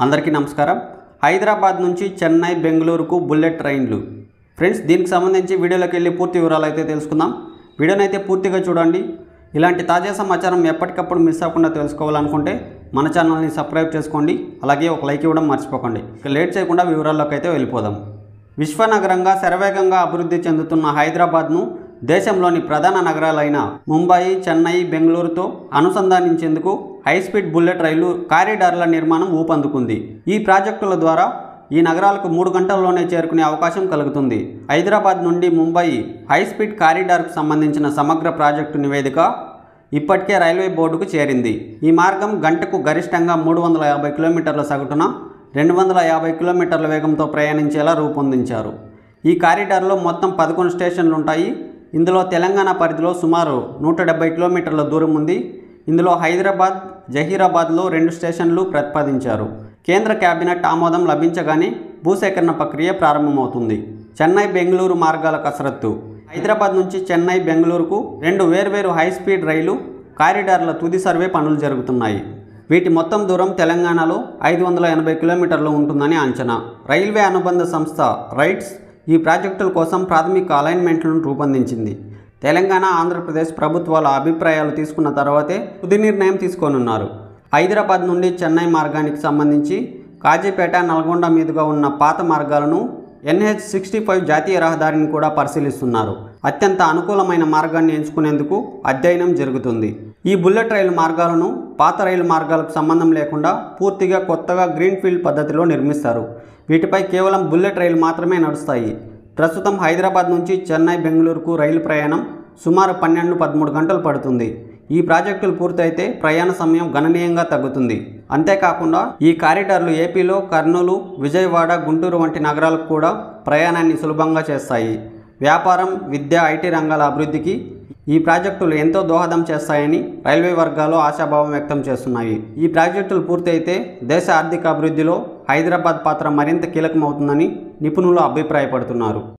అందరికీ నమస్కారం। హైదరాబాద్ నుంచి చెన్నై బెంగళూరుకు బుల్లెట్ ట్రైన్లు ఫ్రెండ్స్, దీనికి సంబంధించి వీడియోలోకి వెళ్ళి పూర్తి వివరాలు అయితే తెలుసుకుందాం। వీడియోని అయితే పూర్తిగా చూడండి। ఇలాంటి తాజా సమాచారం ఎప్పటికప్పుడు మిస్ అవ్వకుండా తెలుసుకోవాలనుకుంటే మన ఛానల్ని సబ్స్క్రైబ్ చేసుకోండి, అలాగే ఒక లైక్ ఇవ్వడం మర్చిపోకండి। ఇక లేట్ చేయకుండా వివరాల్లోకి అయితే వెళ్ళిపోదాం। విశ్వనగరంగా శరవేగంగా అభివృద్ధి చెందుతున్న హైదరాబాద్ను దేశంలోని ప్రధాన నగరాలైన ముంబై, చెన్నై, బెంగళూరుతో అనుసంధానించేందుకు హైస్పీడ్ బుల్లెట్ రైలు కారిడార్ల నిర్మాణం ఊపందుకుంది। ఈ ప్రాజెక్టుల ద్వారా ఈ నగరాలకు 3 గంటల్లోనే చేరుకునే అవకాశం కలుగుతుంది। హైదరాబాద్ నుండి ముంబై హైస్పీడ్ కారిడార్కు సంబంధించిన సమగ్ర ప్రాజెక్టు నివేదిక ఇప్పటికే రైల్వే బోర్డుకు చేరింది। ఈ మార్గం గంటకు గరిష్టంగా 350 కిలోమీటర్ల సగటున 250 కిలోమీటర్ల వేగంతో ప్రయాణించేలా రూపొందించారు। ఈ కారిడార్లో మొత్తం 11 స్టేషన్లు ఉంటాయి। ఇందులో తెలంగాణ పరిధిలో సుమారు 170 కిలోమీటర్ల దూరం ఉంది। ఇందులో హైదరాబాద్, జహీరాబాద్లో 2 స్టేషన్లు ప్రతిపాదించారు। కేంద్ర కేబినెట్ ఆమోదం లభించగానే భూసేకరణ ప్రక్రియ ప్రారంభమవుతుంది। చెన్నై బెంగళూరు మార్గాల కసరత్తు। హైదరాబాద్ నుంచి చెన్నై బెంగళూరుకు 2 వేర్వేరు హైస్పీడ్ రైలు కారిడార్ల తుది సర్వే పనులు జరుగుతున్నాయి। వీటి మొత్తం దూరం తెలంగాణలో 580 కిలోమీటర్లు ఉంటుందని అంచనా। రైల్వే అనుబంధ సంస్థ రైట్స్ ఈ ప్రాజెక్టుల కోసం ప్రాథమిక అలైన్మెంట్లను రూపొందించింది। తెలంగాణ, ఆంధ్రప్రదేశ్ ప్రభుత్వాల అభిప్రాయాలు తీసుకున్న తర్వాతే తుది నిర్ణయం తీసుకోనున్నారు। హైదరాబాద్ నుండి చెన్నై మార్గానికి సంబంధించి కాజీపేట, నల్గొండ మీదుగా ఉన్న పాత మార్గాలను NH-65 జాతీయ రహదారిని కూడా పరిశీలిస్తున్నారు। అత్యంత అనుకూలమైన మార్గాన్ని ఎంచుకునేందుకు అధ్యయనం జరుగుతుంది। ఈ బుల్లెట్ రైలు మార్గాలను పాత రైలు మార్గాలకు సంబంధం లేకుండా పూర్తిగా కొత్తగా గ్రీన్ఫీల్డ్ పద్ధతిలో నిర్మిస్తారు। వీటిపై కేవలం బుల్లెట్ రైలు మాత్రమే నడుస్తాయి। ప్రస్తుతం హైదరాబాద్ నుంచి చెన్నై బెంగళూరుకు రైలు ప్రయాణం సుమారు 12-13 గంటలు పడుతుంది। ఈ ప్రాజెక్టులు పూర్తయితే ప్రయాణ సమయం గణనీయంగా తగ్గుతుంది। అంతేకాకుండా ఈ కారిడార్లు ఏపీలో కర్నూలు, విజయవాడ, గుంటూరు వంటి నగరాలకు కూడా ప్రయాణాన్ని సులభంగా చేస్తాయి। వ్యాపారం, విద్య, IT రంగాల అభివృద్ధికి ఈ ప్రాజెక్టులు ఎంతో దోహదం చేస్తాయని రైల్వే వర్గాలు ఆశాభావం వ్యక్తం చేస్తున్నాయి। ఈ ప్రాజెక్టులు పూర్తయితే దేశ ఆర్థిక అభివృద్ధిలో హైదరాబాద్ పాత్ర మరింత కీలకమవుతుందని నిపుణులు అభిప్రాయపడుతున్నారు।